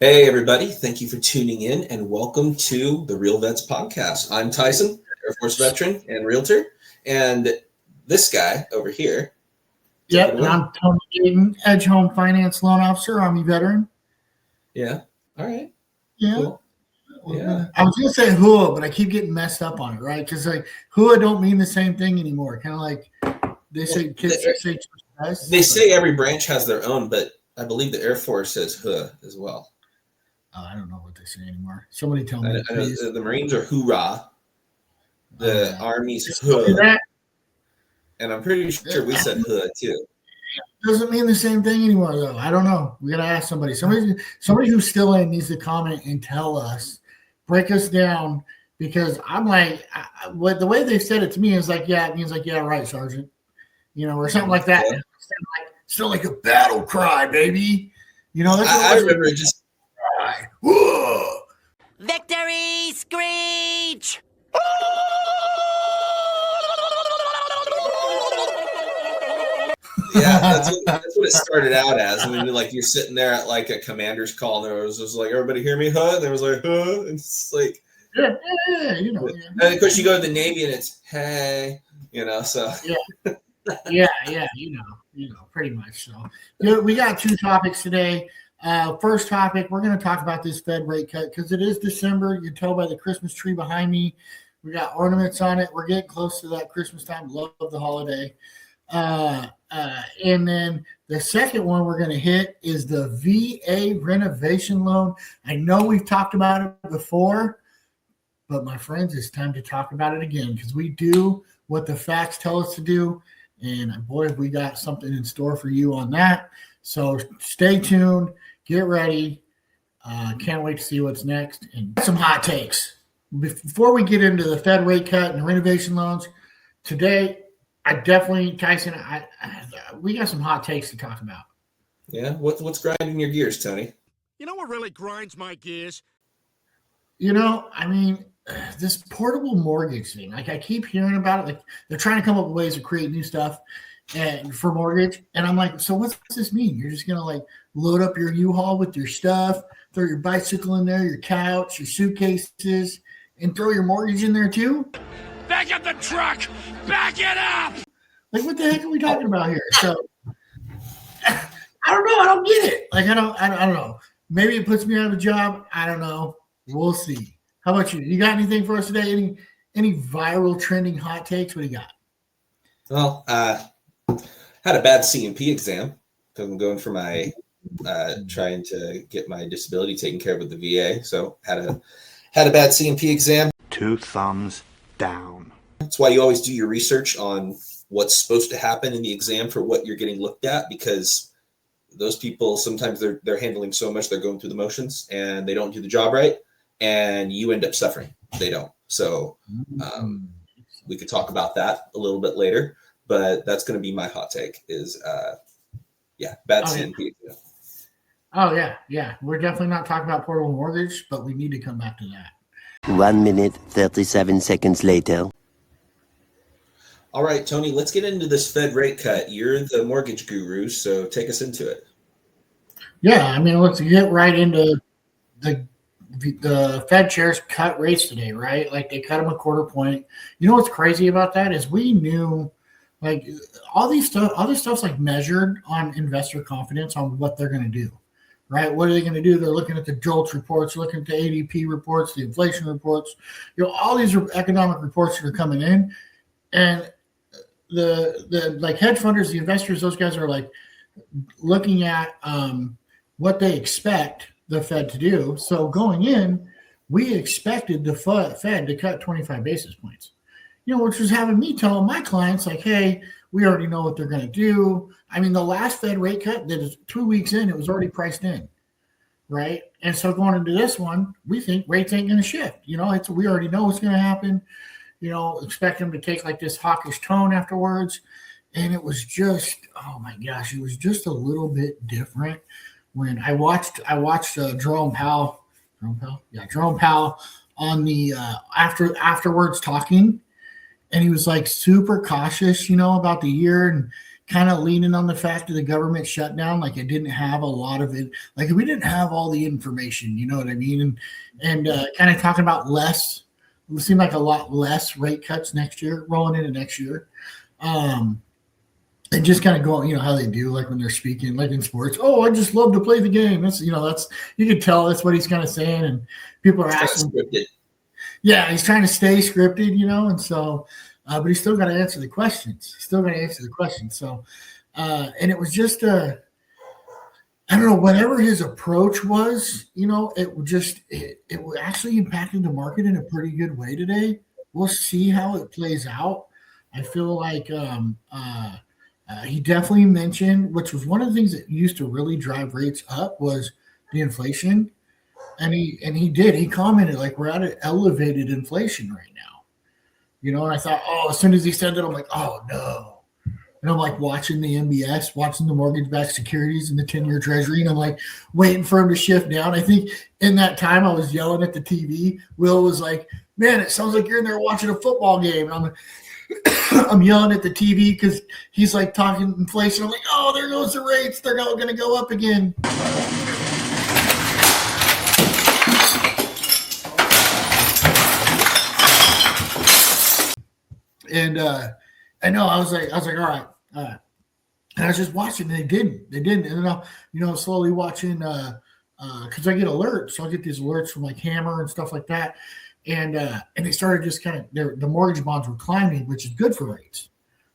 Hey, everybody. Thank you for tuning in and welcome to the Real Vets podcast. I'm Tyson, Air Force veteran and realtor. And this guy over here. Yep, and I'm Tony Gayton, Edge Home Finance Loan Officer, Army veteran. Yeah. All right. Yeah. Cool. Yeah. I was going to say HUA, but I keep getting messed up on it, right? Because like HUA don't mean the same thing anymore. Kind of like they say They say every branch has their own, but I believe the Air Force says HUA as well. I don't know what they say anymore. Somebody tell me, please. The Marines are hoorah. The Army's HUA. And I'm pretty sure we said HUA too. Doesn't mean the same thing anymore, though. I don't know. We got to ask somebody. Somebody who's still in needs to comment and tell us, break us down, because I'm like, the way they've said it to me is like, yeah, it means like, yeah, right, Sergeant, or something like that. Yeah. Still like a battle cry, baby. That's what I remember it just. Whoa! Victory screech! Yeah, that's what it started out as. I mean, like you're sitting there at like a commander's call, and there was just like, everybody hear me, huh? And there was like, huh? And it's like, yeah. And of course, you go to the Navy, and it's hey, so yeah, pretty much. So, we got two topics today. First topic, we're going to talk about this Fed rate cut because it is December. You can tell by the Christmas tree behind me. We got ornaments on it. We're getting close to that Christmas time. Love the holiday. And then the second one we're going to hit is the VA renovation loan. I know we've talked about it before, but my friends, it's time to talk about it again because we do what the facts tell us to do. And boy, we got something in store for you on that. So stay tuned, get ready. Can't wait to see what's next and some hot takes. Before we get into the Fed rate cut and renovation loans, today, Tyson, we got some hot takes to talk about. Yeah, what's grinding your gears, Tony? You know what really grinds my gears? This portable mortgage thing. Like I keep hearing about it. Like they're trying to come up with ways to create new stuff and for mortgage. And I'm like, so what's this mean? You're just gonna like load up your U-Haul with your stuff, throw your bicycle in there, your couch, your suitcases, and throw your mortgage in there too? Back up the truck! Back it up! Like, what the heck are we talking about here? So, I don't know. I don't get it. Like, I don't know. Maybe it puts me out of a job. I don't know. We'll see. How about you? You got anything for us today? Any viral trending hot takes? What do you got? Well, had a bad CMP exam because I'm going for my trying to get my disability taken care of with the VA. So had a bad CMP exam. 2 thumbs down. That's why you always do your research on what's supposed to happen in the exam for what you're getting looked at, because those people sometimes they're handling so much, they're going through the motions and they don't do the job right, and you end up suffering. They don't. So we could talk about that a little bit later, but that's going to be my hot take is bad CMP exam. Oh yeah. We're definitely not talking about portable mortgage, but we need to come back to that. 1 minute, 37 seconds later. All right, Tony, let's get into this Fed rate cut. You're the mortgage guru, so take us into it. Yeah, let's get right into the Fed chairs cut rates today, right? Like they cut them a quarter point. You know what's crazy about that is we knew like all this stuff's like measured on investor confidence on what they're going to do. Right? What are they going to do? They're looking at the JOLTS reports, looking at the ADP reports, the inflation reports, all these economic reports that are coming in. And the like hedge funders, the investors, those guys are like looking at what they expect the Fed to do. So going in, we expected the Fed to cut 25 basis points, which was having me telling my clients like, hey, we already know what they're going to do. The last Fed rate cut that is 2 weeks in, it was already priced in, right? And so going into this one, we think rates ain't going to shift. We already know what's going to happen. Expect them to take like this hawkish tone afterwards. And it was just, oh my gosh, it was just a little bit different when I watched Jerome Powell on the afterwards talking. And he was like super cautious, about the year. And kind of leaning on the fact of the government shutdown. Like it didn't have a lot of it. Like we didn't have all the information, you know what I mean? And kind of talking about less, it seemed like a lot less rate cuts next year, rolling into next year. And just kind of going, you know, how they do, like when they're speaking, like in sports. Oh, I just love to play the game. That's, you know, that's, you can tell that's what he's kind of saying. And people are asking. Yeah, he's trying to stay scripted, you know, and so, but he's still got to answer the questions. So, and it was just, I don't know, whatever his approach was, you know, it actually impacted the market in a pretty good way today. We'll see how it plays out. I feel like he definitely mentioned, which was one of the things that used to really drive rates up, was the inflation. And he commented like we're at an elevated inflation right now, you know. And I thought, oh, as soon as he said that, I'm like, oh no. And I'm like watching the MBS, watching the mortgage-backed securities and the 10-year Treasury, and I'm like waiting for him to shift down. I think in that time I was yelling at the TV. Will was like, man, it sounds like you're in there watching a football game. And I'm yelling at the TV because he's like talking inflation. I'm like, oh, there goes the rates. They're going to go up again. And I know I was like, all right. And I was just watching, and they didn't. And then I'm, slowly watching because I get alerts. So I get these alerts from like Hammer and stuff like that. And they started just kind of, the mortgage bonds were climbing, which is good for rates,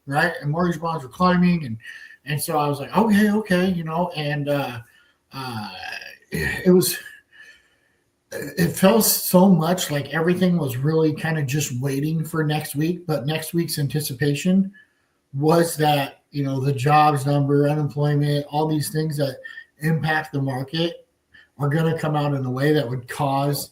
right? And mortgage bonds were climbing, and so I was like, okay, you know, and it felt so much like everything was really kind of just waiting for next week. But next week's anticipation was that, you know, the jobs number, unemployment, all these things that impact the market are going to come out in a way that would cause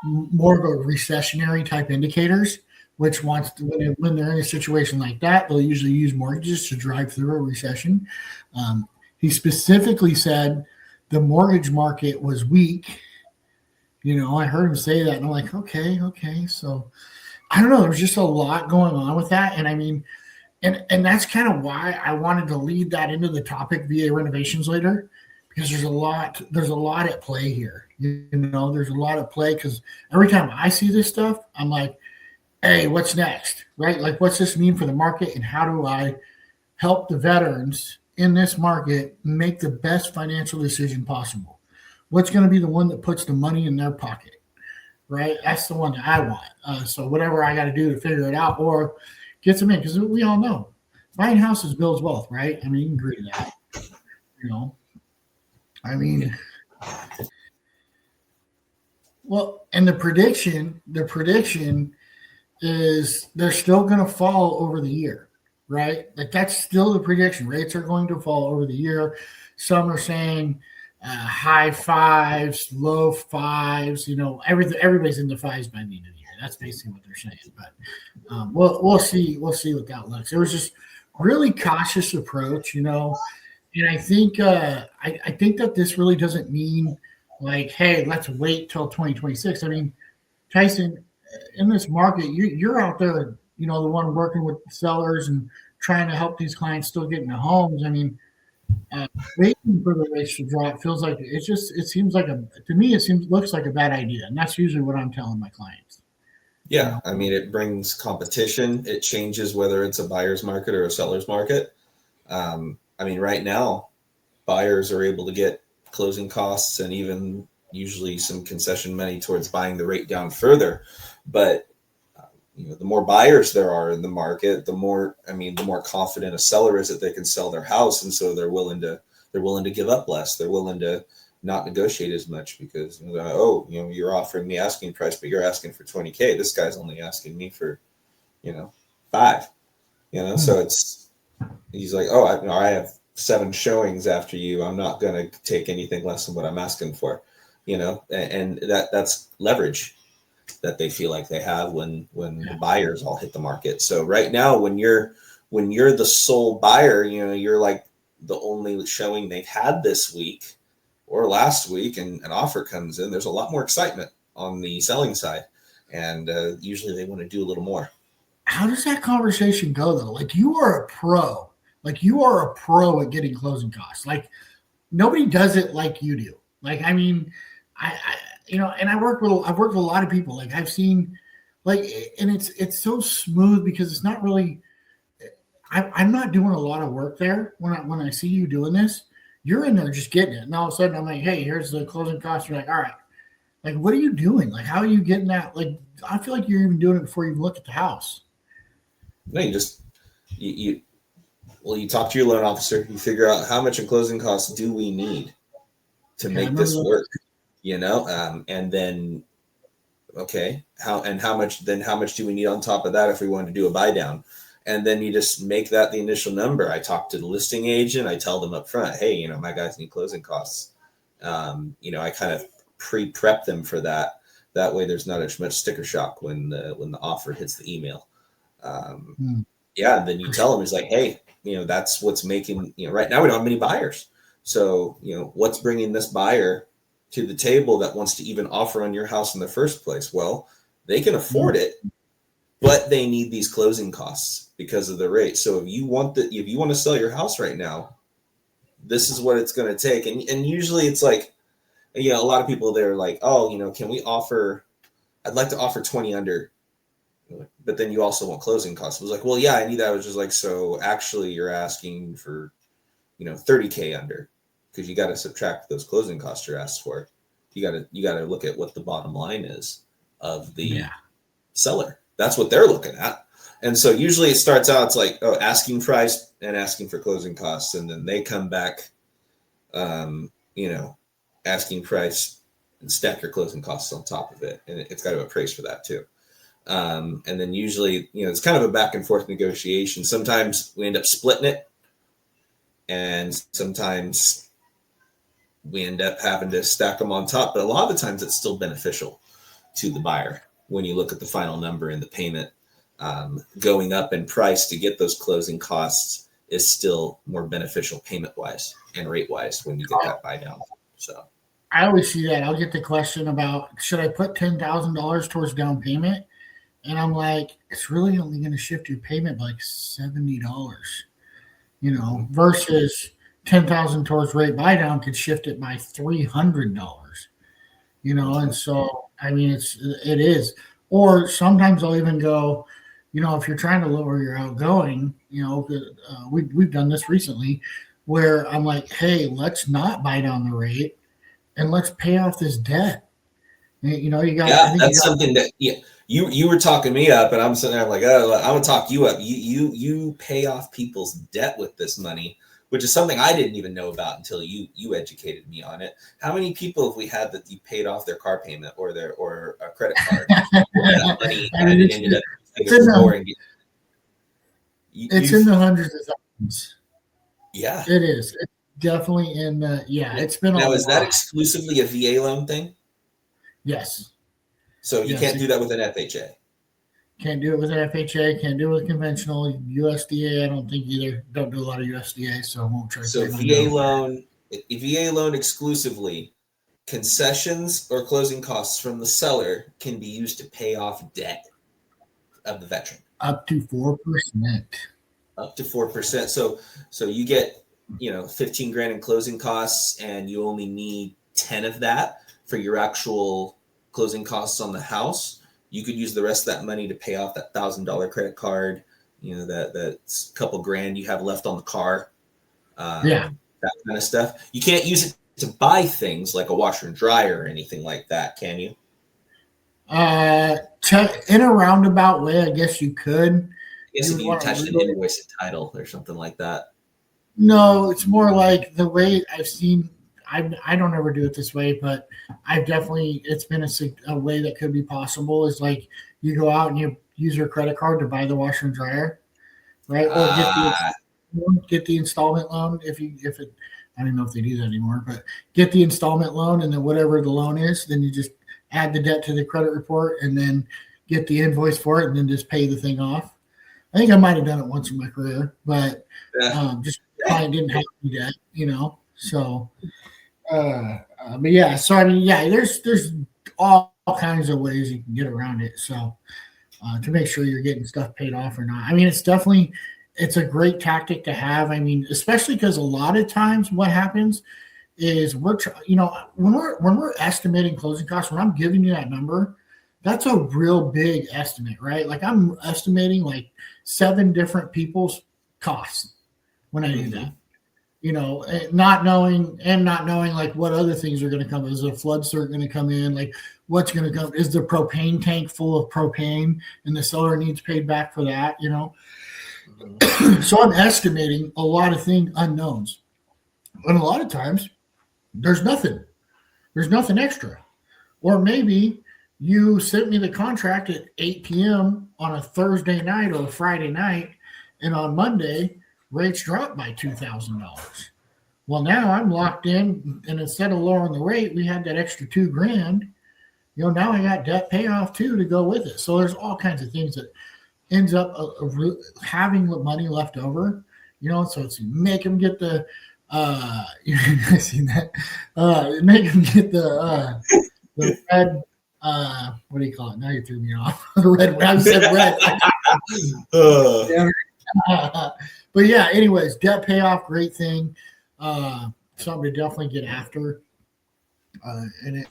more of a recessionary type indicators, which when they're in a situation like that, they'll usually use mortgages to drive through a recession. He specifically said the mortgage market was weak. You know, I heard him say that, and I'm like, okay. So I don't know. There's just a lot going on with that. And I mean, and that's kind of why I wanted to lead that into the topic VA renovations later, because there's a lot at play here. You know, there's a lot at play because every time I see this stuff, I'm like, hey, what's next, right? Like, what's this mean for the market, and how do I help the veterans in this market make the best financial decision possible? What's going to be the one that puts the money in their pocket, right? That's the one that I want. So whatever I got to do to figure it out or get them in, because we all know buying houses builds wealth, right? I mean, you can agree to that, you know. I mean, well, and the prediction is they're still going to fall over the year, right? Like that's still the prediction. Rates are going to fall over the year. Some are saying high fives, low fives. You know, everybody's in the fives by the end of the year. That's basically what they're saying. But we'll see what that looks. It was just really cautious approach, you know. And I think I think that this really doesn't mean like, hey, let's wait till 2026. I mean, Tyson, in this market, you're out there, you know, the one working with sellers and trying to help these clients still get into homes. I mean, waiting for the rates to drop feels like looks like a bad idea, and that's usually what I'm telling my clients. Yeah, you know? I mean, it brings competition. It changes whether it's a buyer's market or a seller's market. I mean, right now, buyers are able to get closing costs and even usually some concession money towards buying the rate down further. But you know, the more buyers there are in the market, the more confident a seller is that they can sell their house, and so they're willing to give up less. They're willing to not negotiate as much because you're offering me asking price, but you're asking for $20K. This guy's only asking me for, $5. So he's like, oh, I have 7 showings after you. I'm not going to take anything less than what I'm asking for, and that's leverage that they feel like they have when the buyers all hit the market. So right now, when you're the sole buyer, you're like the only showing they've had this week or last week, and an offer comes in, there's a lot more excitement on the selling side, and usually they want to do a little more. How does that conversation go though? Like, you are a pro. Like you are a pro at getting closing costs. Like nobody does it like you do. Like, I mean, I and I've worked with a lot of people. Like I've seen, like, and it's so smooth because it's not really. I'm not doing a lot of work there. When I see you doing this, you're in there just getting it, and all of a sudden I'm like, hey, here's the closing costs. You're like, all right, like what are you doing? Like how are you getting that? Like I feel like you're even doing it before you even look at the house. No, you talk to your loan officer. You figure out how much in closing costs do we need to make this work, and then how much do we need on top of that if we want to do a buy down? And then you just make that the initial number. I talk to the listing agent. I tell them up front, hey, my guys need closing costs. I kind of pre-prep them for that. That way there's not as much sticker shock when the offer hits the email. Yeah, then you tell them, it's like, hey, that's what's making, right now we don't have many buyers. So, what's bringing this buyer to the table that wants to even offer on your house in the first place? Well, they can afford it, but they need these closing costs because of the rate. So if you want to sell your house right now, this is what it's going to take. And usually it's like, a lot of people, they're like, oh, can we offer, I'd like to offer 20 under, but then you also want closing costs. I was like, well, yeah, I need that. I was just like, so actually you're asking for, 30K under, because you got to subtract those closing costs you're asked for. You got to look at what the bottom line is of the seller. That's what they're looking at. And so usually it starts out, it's like, asking price and asking for closing costs. And then they come back, asking price and stack your closing costs on top of it. And it's got to appraise for that too. And then usually, it's kind of a back and forth negotiation. Sometimes we end up splitting it. And sometimes we end up having to stack them on top. But a lot of the times it's still beneficial to the buyer when you look at the final number and the payment. Going up in price to get those closing costs is still more beneficial payment wise and rate wise when you get that buy down. So I always see that. I'll get the question about, should I put $10,000 towards down payment? And I'm like, it's really only going to shift your payment by like $70, versus 10,000 towards rate buy down could shift it by $300, And so, I mean, it is. Or sometimes I'll even go, if you're trying to lower your outgoing, we've done this recently where I'm like, hey, let's not buy down the rate and let's pay off this debt. You got. That's something that you were talking me up, and I'm sitting there like, oh, I'm gonna talk you up. You pay off people's debt with this money, which is something I didn't even know about until you educated me on it. How many people have we had that you paid off their car payment or a credit card that money and it ended up it's in the hundreds of thousands. Yeah, it is. It's definitely in the It's been now. Is that exclusively a VA loan thing? Yes. So you can't do that with an FHA. Can't do it with an FHA. Can't do it with conventional USDA. I don't think either. Don't do a lot of USDA, so I won't try. So VA loan exclusively, concessions or closing costs from the seller can be used to pay off debt of the veteran. Up to 4%. Up to 4%. So you get 15 grand in closing costs, and you only need 10 of that for your actual closing costs on the house. You could use the rest of that money to pay off that $1,000 credit card, that couple grand you have left on the car, that kind of stuff. You can't use it to buy things like a washer and dryer or anything like that, can you? In a roundabout way, I guess you could. I guess if you attached an invoice and title or something like that. No, it's more like the way I've seen. I don't ever do it this way, but I've definitely, it's been a way that could be possible is like you go out and you use your credit card to buy the washer and dryer, right? Or get the installment loan I don't know if they do that anymore, but get the installment loan, and then whatever the loan is, then you just add the debt to the credit report and then get the invoice for it and then just pay the thing off. I think I might have done it once in my career, but just I didn't have any debt, so. But yeah, so I mean, there's all kinds of ways you can get around it. So to make sure you're getting stuff paid off or not. I mean, it's definitely it's a great tactic to have. I mean, especially because a lot of times what happens is when we're estimating closing costs, when I'm giving you that number, that's a real big estimate, right? Like I'm estimating like 7 different people's costs when I do that. Not knowing like what other things are going to come. Is a flood cert going to come in? Like what's going to come? Is the propane tank full of propane and the seller needs paid back for that? So I'm estimating a lot of things, unknowns. And a lot of times there's nothing extra. Or maybe you sent me the contract at 8 p.m. on a Thursday night or a Friday night, and on Monday, rates dropped by $2,000. Well, now I'm locked in, and instead of lowering the rate, we had that extra $2,000. Now I got debt payoff too to go with it. So there's all kinds of things that ends up having money left over. So it's make them get the you seen that? Make them get the red. What do you call it? Now you threw me off. The red. I said red. But yeah. Anyways, debt payoff, great thing. Something to definitely get after. And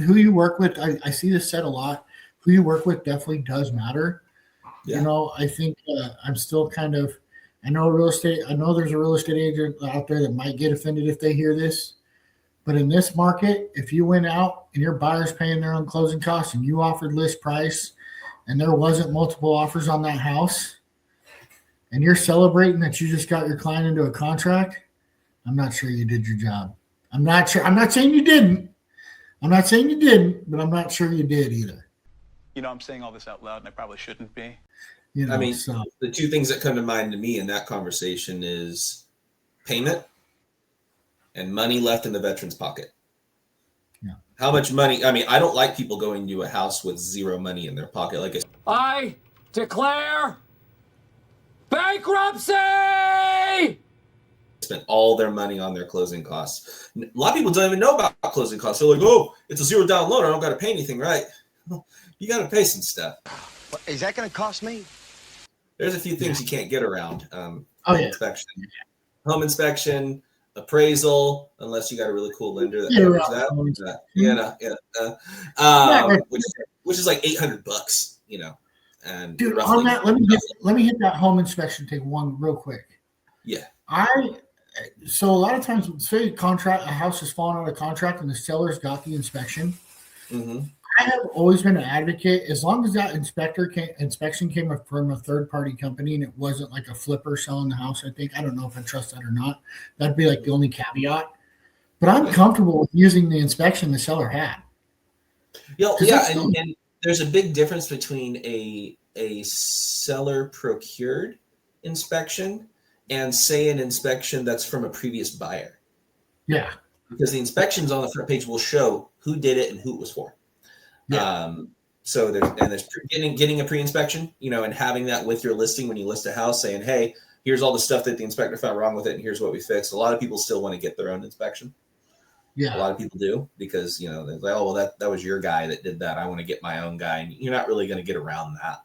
who you work with, I see this said a lot. Who you work with definitely does matter. Yeah. I think I'm still kind of. I know there's a real estate agent out there that might get offended if they hear this. But in this market, if you went out and your buyer's paying their own closing costs and you offered list price and there wasn't multiple offers on that house and you're celebrating that you just got your client into a contract, I'm not sure you did your job. I'm not sure. I'm not saying you didn't. But I'm not sure you did either. I'm saying all this out loud and I probably shouldn't be. The 2 things that come to mind to me in that conversation is payment and money left in the veteran's pocket. Yeah. How much money? I mean, I don't like people going to a house with 0 money in their pocket. Like I declare bankruptcy! Spent all their money on their closing costs. A lot of people don't even know about closing costs. They're like, oh, it's a 0 down loan. I don't got to pay anything, right? You got to pay some stuff. What, is that going to cost me? There's a few things you can't get around. Inspection. Home inspection, appraisal, unless you got a really cool lender that covers that. Which is like $800, And dude, on that, let me hit that home inspection thing one real quick. Yeah. So a lot of times, say a house is falling out of contract and the seller's got the inspection. Mm-hmm. I have always been an advocate, as long as that inspection came from a third-party company and it wasn't like a flipper selling the house. I don't know if I trust that or not. That'd be like the only caveat. But I'm comfortable with using the inspection the seller had. And there's a big difference between a seller procured inspection and say an inspection that's from a previous buyer. Yeah. Because the inspections on the front page will show who did it and who it was for. Yeah. So there's getting a pre-inspection, and having that with your listing when you list a house, saying, hey, here's all the stuff that the inspector found wrong with it, and here's what we fixed. A lot of people still want to get their own inspection. Yeah. A lot of people do because, they're like, oh, well, that was your guy that did that. I want to get my own guy. And you're not really going to get around that.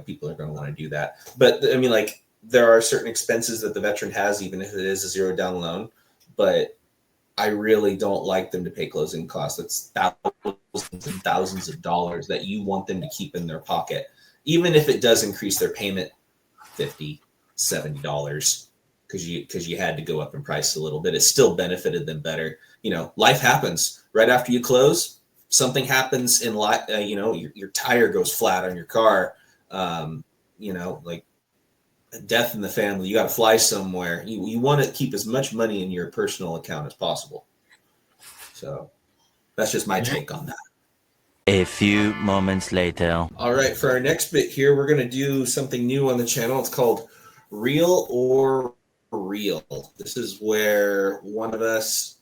People are going to want to do that. But I mean, like, there are certain expenses that the veteran has, even if it is a 0 down loan, but I really don't like them to pay closing costs. That's thousands and thousands of dollars that you want them to keep in their pocket, even if it does increase their payment $50, $70 because you had to go up in price a little bit. It still benefited them better. Life happens right after you close. Something happens in life. Your tire goes flat on your car. Like a death in the family. You got to fly somewhere. You want to keep as much money in your personal account as possible. So that's just my take on that. A few moments later. All right, for our next bit here, we're going to do something new on the channel. It's called Real or Real. This is where one of us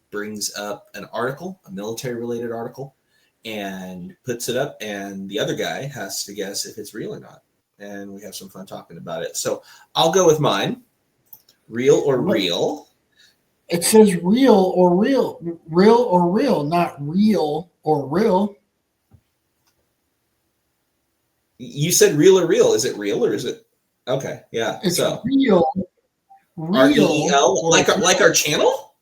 brings up an article, a military-related article, and puts it up, and the other guy has to guess if it's real or not. And we have some fun talking about it. So I'll go with mine. Real or real? It says real or real. Real or real, not real or real. You said real or real. Is it real or is it? Okay, yeah. It's so real. REL, like our channel?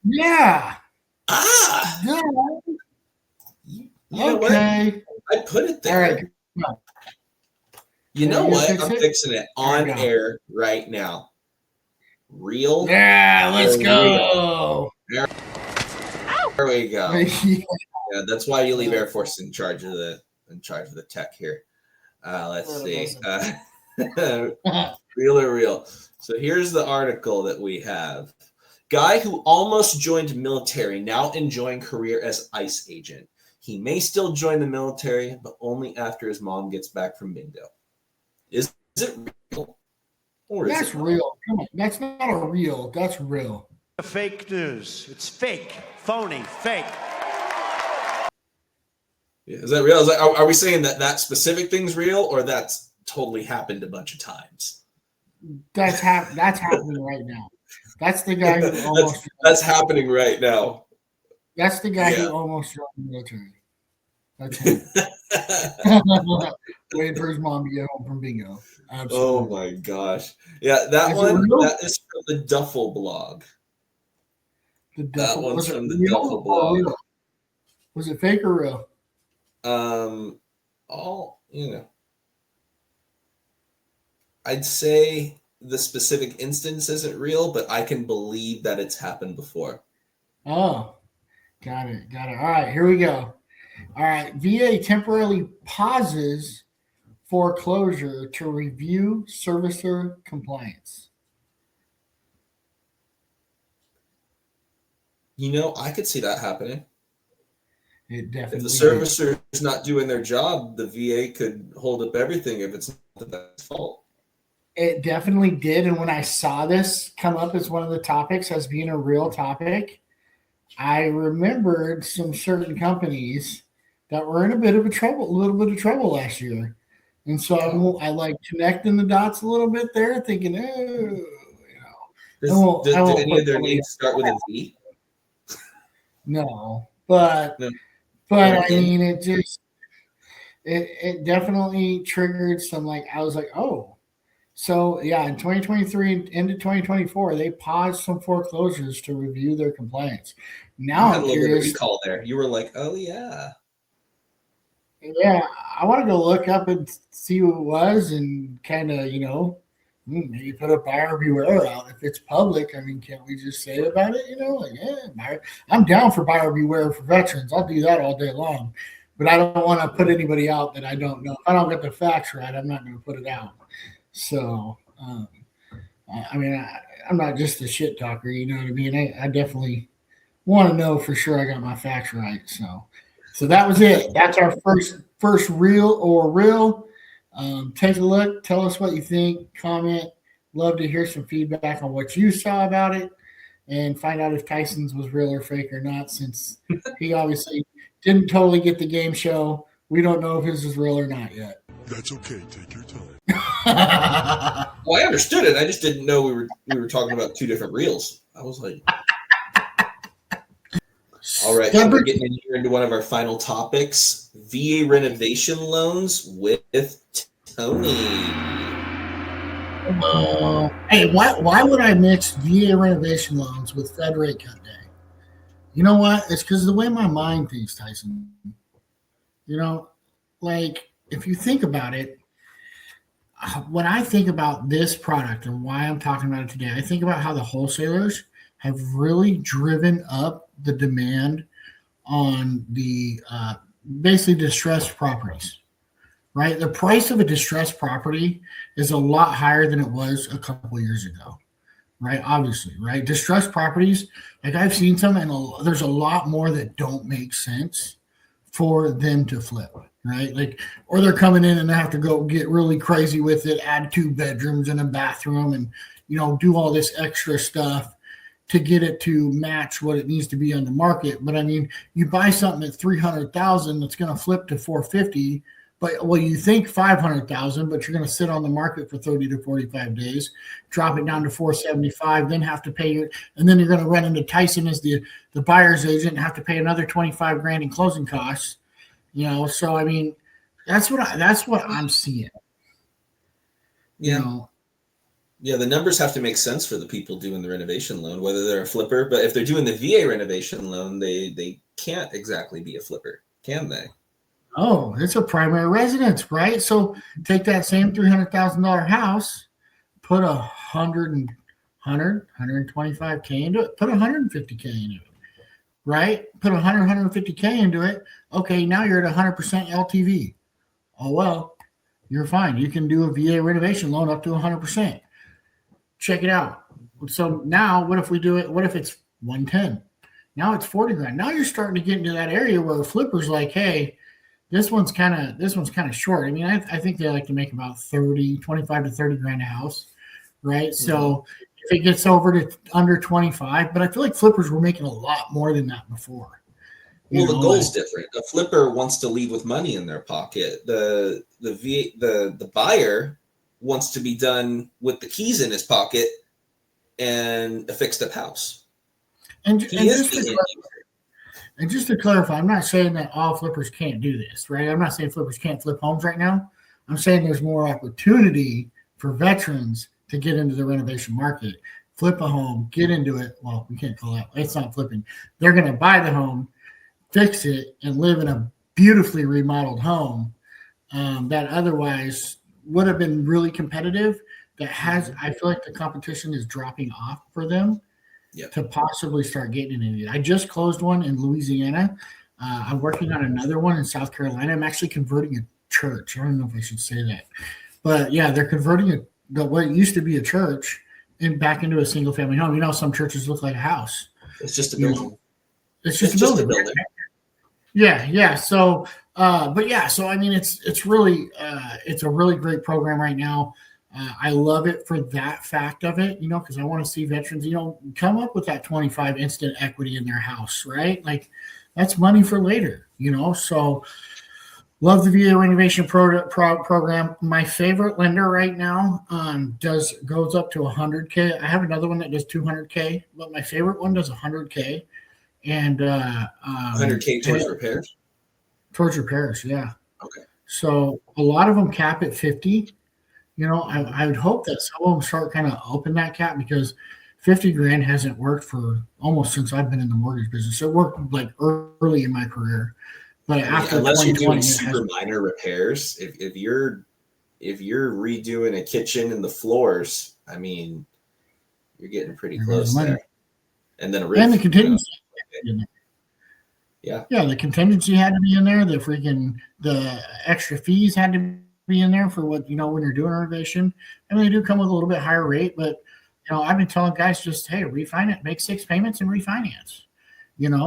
Yeah. Ah. Yeah. You know Okay. what? I put it there. All right. No. You know You what? fix I'm it? fixing it on There you go. air right now. Real. Yeah, let's or go. real? There we go. Yeah. Yeah, that's why you leave Air Force in charge of the tech here. Let's see. Real or real. So here's the article that we have. Guy who almost joined military now enjoying career as ICE agent. He may still join the military, but only after his mom gets back from bingo. Is it real? Or is That's it not? real. Come on. That's not a real. That's real. Fake news. It's fake, phony, fake. Yeah, is that real? Is that, are we saying that specific thing's real, or that's totally happened a bunch of times? That's happening right now. That's the guy who almost. that's happening right now. That's the guy Yeah. who almost joined the military. That's him. Waiting for his mom to get home from bingo. Absolutely. Oh my gosh. Yeah, that Is it one, real? that is from the Duffel blog. That one's Was it from the real Duffel or blog. real? Was it fake or real? All, I'd say the specific instance isn't real, but I can believe that it's happened before. Oh, got it. All right, here we go. All right, VA temporarily pauses foreclosure to review servicer compliance. I could see that happening. It definitely If the is. servicer is not doing their job, the VA could hold up everything if it's not the bank's fault. It definitely did. And when I saw this come up as one of the topics as being a real topic, I remembered some certain companies that were in a little bit of trouble last year. And so I like connecting the dots a little bit there, thinking, Did I won't any put of their somebody names start with a V? no, but No. I mean, it definitely triggered some I was like, oh, so yeah, in 2023 into 2024, they paused some foreclosures to review their compliance. Now You had I'm a little bit of curious. recall there. You were like, oh yeah. Yeah, I want to go look up and see who it was and kind of, maybe put a buyer beware out. If it's public, I mean, can't we just say about it? I'm down for buyer beware for veterans. I'll do that all day long. But I don't want to put anybody out that I don't know. If I don't get the facts right, I'm not going to put it out. So, I mean, I'm not just a shit talker, you know what I mean? I definitely want to know for sure I got my facts right. So that was it. That's our first real or real. Take a look. Tell us what you think. Comment. Love to hear some feedback on what you saw about it, and find out if Tyson's was real or fake or not. Since he obviously didn't totally get the game show, we don't know if his is real or not yet. That's okay. Take your time. Well, I understood it. I just didn't know we were talking about two different reels. I was like, all right, so we're getting into one of our final topics: VA renovation loans with Tony. Hey, why would I mix VA renovation loans with Fed rate cut day? You know what? It's because of the way my mind thinks, Tyson. If you think about it, when I think about this product and why I'm talking about it today, I think about how the wholesalers have really driven up the demand on the basically distressed properties, right? The price of a distressed property is a lot higher than it was a couple of years ago, right? Obviously, right? Distressed properties, I've seen some, and there's a lot more that don't make sense for them to flip, right? Or they're coming in and they have to go get really crazy with it, add 2 bedrooms and a bathroom and, do all this extra stuff to get it to match what it needs to be on the market. But I mean, you buy something at $300,000 that's going to flip to $450,000, but you think $500,000, but you're going to sit on the market for 30 to 45 days, drop it down to $475,000, then have to pay it, and then you're going to run into Tyson as the buyer's agent and have to pay another $25,000 in closing costs. So I mean, that's what I'm seeing. Yeah. You know, Yeah, the numbers have to make sense for the people doing the renovation loan, whether they're a flipper. But if they're doing the VA renovation loan, they can't exactly be a flipper, can they? oh, it's a primary residence, right? So take that same $300,000 house, put 125K into it, put 150K into it, right? Put 150K into it. Okay, now you're at 100% LTV. Oh, well, you're fine. You can do a VA renovation loan up to 100%. Check it out. So now what if we do it? What if it's 110? Now it's 40 grand. Now you're starting to get into that area where the flipper's like, hey, this one's kind of short. I mean, I think they like to make about 25 to 30 grand a house, right? Mm-hmm. So if it gets over to under 25, but I feel like flippers were making a lot more than that before. Well, the goal's different. A flipper wants to leave with money in their pocket. The buyer wants to be done with the keys in his pocket and a fixed up house. And just to clarify, I'm not saying that all flippers can't do this, right? I'm not saying flippers can't flip homes right now. I'm saying there's more opportunity for veterans to get into the renovation market, flip a home, get into it. Well, we can't call that. It's not flipping. They're going to buy the home, fix it, and live in a beautifully remodeled home that otherwise would have been really competitive. I feel like the competition is dropping off for them. Yep. To possibly start getting into it. I just closed one in Louisiana. I'm working on another one in South Carolina. I'm actually converting a church. I don't know if I should say that, but yeah, they're converting what used to be a church back into a single family home. Some churches look like a house. It's just a building. It's just a building. Yeah. So, so I mean, it's really it's a really great program right now. I love it for that fact of it, because I want to see veterans, come up with that 25 instant equity in their house, right? Like that's money for later, So love the VA renovation program. My favorite lender right now goes up to 100K. I have another one that does 200K, but my favorite one does 100K. And 100K towards repairs? Towards repairs, yeah. Okay. So a lot of them cap at 50. I would hope that some of them start kind of open that cap because 50 grand hasn't worked for almost since I've been in the mortgage business. It worked like early in my career, but after unless you're doing super minor repairs, if you're redoing a kitchen and the floors, I mean, you're getting pretty close there. And then a roof, and the contingency. Yeah, the contingency had to be in there. The extra fees had to be in there for what when you're doing renovation. I mean, they do come with a little bit higher rate, but I've been telling guys just refinance, make 6 payments and refinance.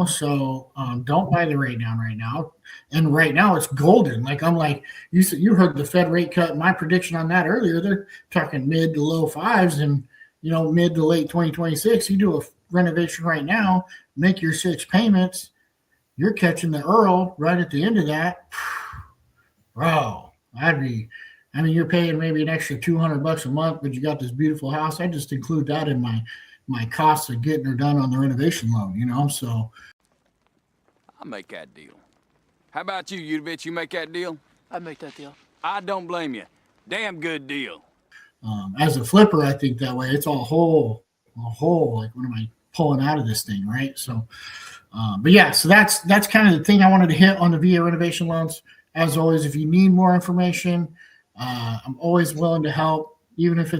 So don't buy the rate down right now. And right now it's golden. Like I'm like you heard the Fed rate cut. My prediction on that earlier, they're talking mid to low 5s and mid to late 2026. You do a renovation right now, make your 6 payments. You're catching the Earl right at the end of that, bro. You're paying maybe an extra $200 a month, but you got this beautiful house. I just include that in my costs of getting her done on the renovation loan, so. I'll make that deal. How about you, bitch? You make that deal? I'd make that deal. I don't blame you. Damn good deal. As a flipper, I think that way. It's all whole, like, what am I pulling out of this thing, right? So, but yeah, so that's kind of the thing I wanted to hit on the VA renovation loans. As always, if you need more information, I'm always willing to help, even if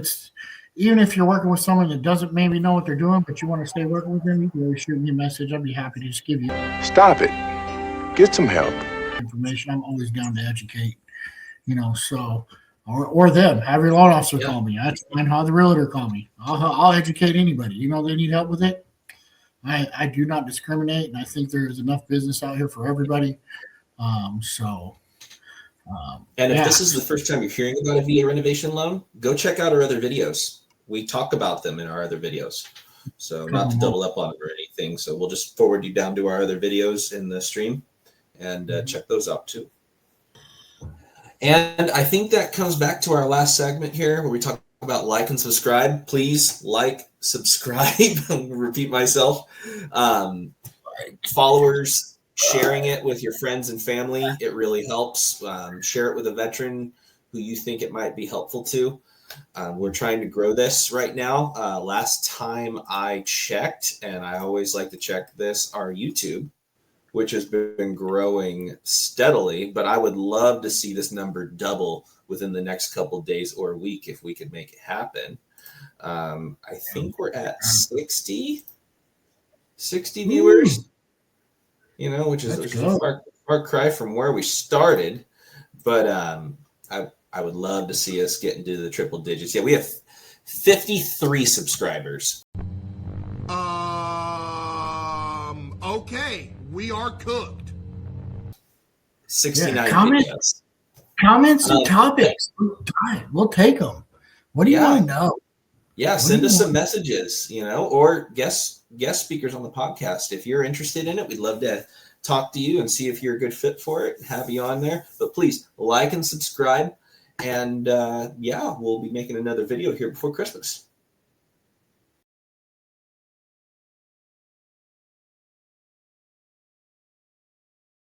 you're working with someone that doesn't maybe know what they're doing, but you want to stay working with them, you can always shoot me a message. I'd be happy to just give you Stop it. Get some help. information. I'm always down to educate, so or them. Have your loan officer call me. That's fine. Have the realtor call me. I'll educate anybody. They need help with it. I do not discriminate, and I think there is enough business out here for everybody. And if this is the first time you're hearing about a VA renovation loan, go check out our other videos. We talk about them in our other videos. So not to double up on it or anything. So we'll just forward you down to our other videos in the stream and check those out too. And I think that comes back to our last segment here where we talk about like and subscribe. Please like, subscribe. I'll repeat myself. Followers sharing it with your friends and family, it really helps. Share it with a veteran who you think it might be helpful to. We're trying to grow this right now. Last time I checked, and I always like to check this, our YouTube, which has been growing steadily, but I would love to see this number double within the next couple of days or a week if we could make it happen. I think we're at 60 viewers, which is a far cry from where we started, but I would love to see us get into the triple digits. Yeah, we have 53 subscribers. Okay, we are cooked. 69 comments and topics. We'll take them. What do you want to know? Yeah, send us some messages, or guest speakers on the podcast. If you're interested in it, we'd love to talk to you and see if you're a good fit for it and have you on there. But please like and subscribe. And we'll be making another video here before Christmas.